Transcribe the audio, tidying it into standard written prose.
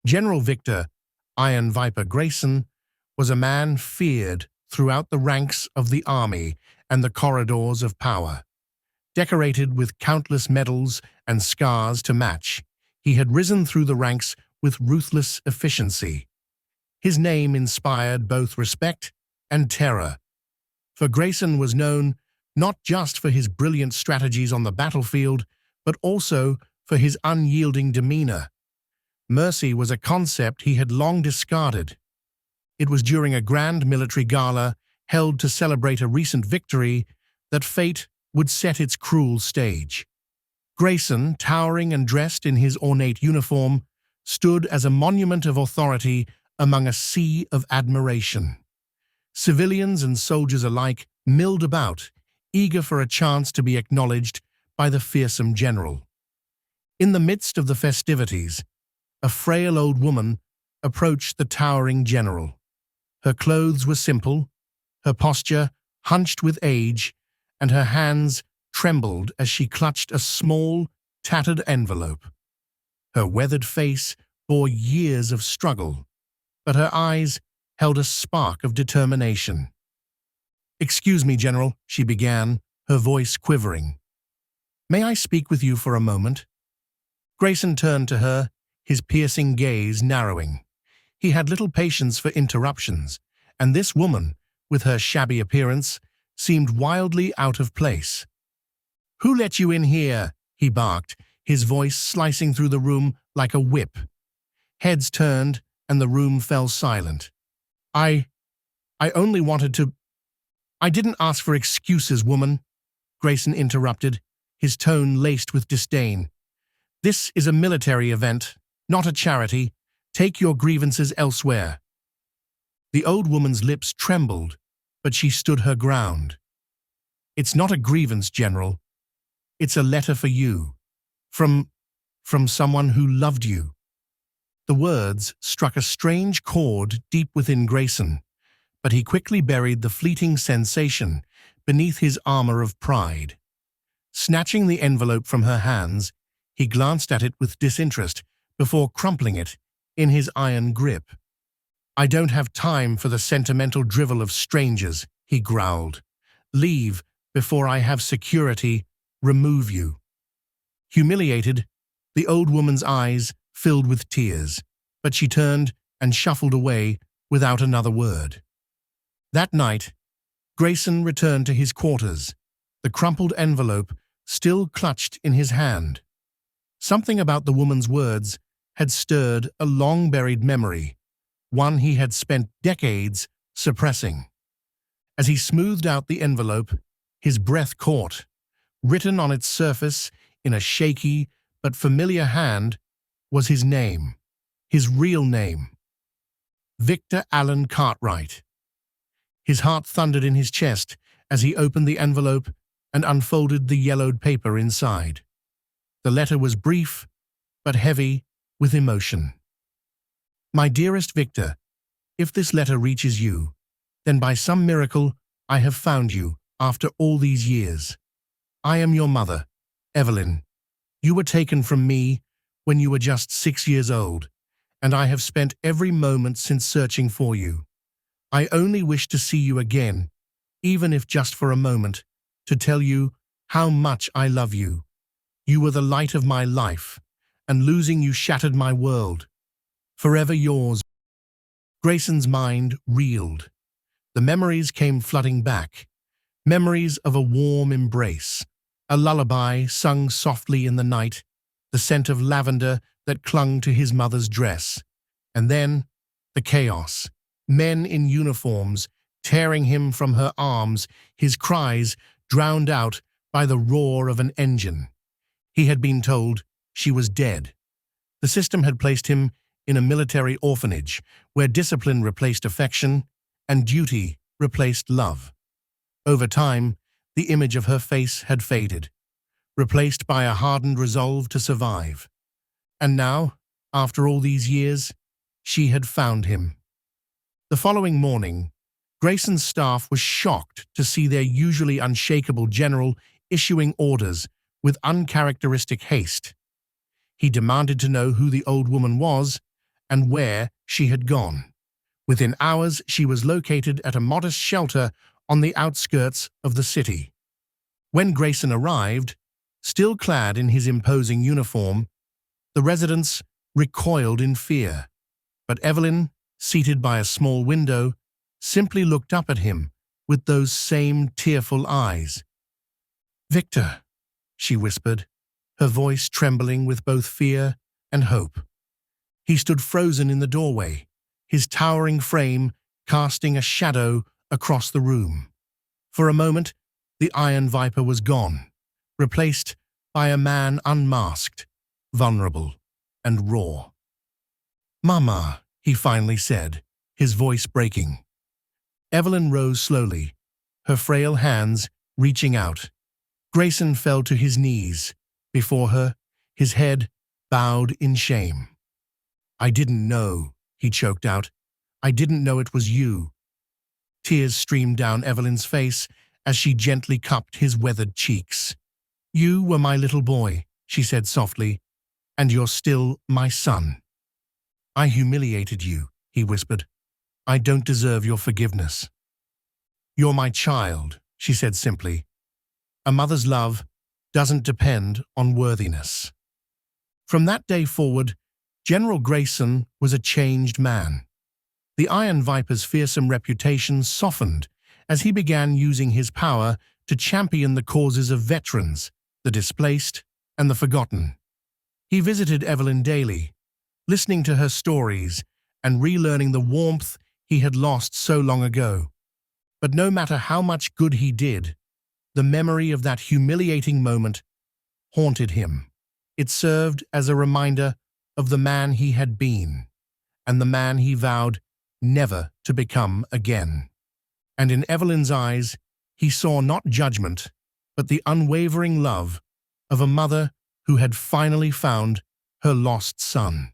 General Victor Iron Viper Grayson was a man feared throughout the ranks of the army and the corridors of power. Decorated with countless medals and scars to match, he had risen through the ranks with ruthless efficiency. His name inspired both respect and terror, for Grayson was known not just for his brilliant strategies on the battlefield, but also for his unyielding demeanor. Mercy was a concept he had long discarded. It was during a grand military gala held to celebrate a recent victory that fate would set its cruel stage. Grayson, towering and dressed in his ornate uniform, stood as a monument of authority among a sea of admiration. Civilians and soldiers alike milled about, eager for a chance to be acknowledged by the fearsome general. In the midst of the festivities, a frail old woman approached the towering general. Her clothes were simple, her posture hunched with age, and her hands trembled as she clutched a small, tattered envelope. Her weathered face bore years of struggle, but her eyes held a spark of determination. "Excuse me, General," she began, her voice quivering. "May I speak with you for a moment?" Grayson turned to her, his piercing gaze narrowing. He had little patience for interruptions, and this woman, with her shabby appearance, seemed wildly out of place. "Who let you in here?" he barked, his voice slicing through the room like a whip. Heads turned, and the room fell silent. I only wanted to—" "I didn't ask for excuses, woman," Grayson interrupted, his tone laced with disdain. "This is a military event, not a charity. Take your grievances elsewhere." The old woman's lips trembled, but she stood her ground. "It's not a grievance, General. It's a letter for you. From someone who loved you." The words struck a strange chord deep within Grayson, but he quickly buried the fleeting sensation beneath his armor of pride. Snatching the envelope from her hands, he glanced at it with disinterest before crumpling it in his iron grip. "I don't have time for the sentimental drivel of strangers," he growled. "Leave before I have security remove you." Humiliated, the old woman's eyes filled with tears, but she turned and shuffled away without another word. That night, Grayson returned to his quarters, the crumpled envelope still clutched in his hand. Something about the woman's words had stirred a long-buried memory, one he had spent decades suppressing. As he smoothed out the envelope, his breath caught. Written on its surface in a shaky but familiar hand was his name, his real name. Victor Allen Cartwright. His heart thundered in his chest as he opened the envelope and unfolded the yellowed paper inside. The letter was brief, but heavy with emotion. "My dearest Victor, if this letter reaches you, then by some miracle I have found you after all these years. I am your mother, Evelyn. You were taken from me when you were just 6 years old, and I have spent every moment since searching for you. I only wish to see you again, even if just for a moment, to tell you how much I love you. You were the light of my life, and losing you shattered my world. Forever yours." Grayson's mind reeled. The memories came flooding back. Memories of a warm embrace, a lullaby sung softly in the night, the scent of lavender that clung to his mother's dress. And then, the chaos. Men in uniforms tearing him from her arms, his cries drowned out by the roar of an engine. He had been told she was dead. The system had placed him in a military orphanage where discipline replaced affection and duty replaced love. Over time, the image of her face had faded, replaced by a hardened resolve to survive. And now, after all these years, she had found him. The following morning, Grayson's staff was shocked to see their usually unshakable general issuing orders with uncharacteristic haste. He demanded to know who the old woman was and where she had gone. Within hours, she was located at a modest shelter on the outskirts of the city. When Grayson arrived, still clad in his imposing uniform, the residents recoiled in fear. But Evelyn, seated by a small window, simply looked up at him with those same tearful eyes. "Victor," she whispered, her voice trembling with both fear and hope. He stood frozen in the doorway, his towering frame casting a shadow across the room. For a moment, the Iron Viper was gone, replaced by a man unmasked, vulnerable, and raw. "Mama," he finally said, his voice breaking. Evelyn rose slowly, her frail hands reaching out. Grayson fell to his knees before her, his head bowed in shame. "I didn't know," he choked out. "I didn't know it was you." Tears streamed down Evelyn's face as she gently cupped his weathered cheeks. "You were my little boy," she said softly, "and you're still my son." "I humiliated you," he whispered. "I don't deserve your forgiveness." "You're my child," she said simply. "A mother's love doesn't depend on worthiness." From that day forward, General Grayson was a changed man. The Iron Viper's fearsome reputation softened as he began using his power to champion the causes of veterans, the displaced, and the forgotten. He visited Evelyn daily, listening to her stories and relearning the warmth he had lost so long ago. But no matter how much good he did, the memory of that humiliating moment haunted him. It served as a reminder of the man he had been, and the man he vowed never to become again. And in Evelyn's eyes, he saw not judgment, but the unwavering love of a mother who had finally found her lost son.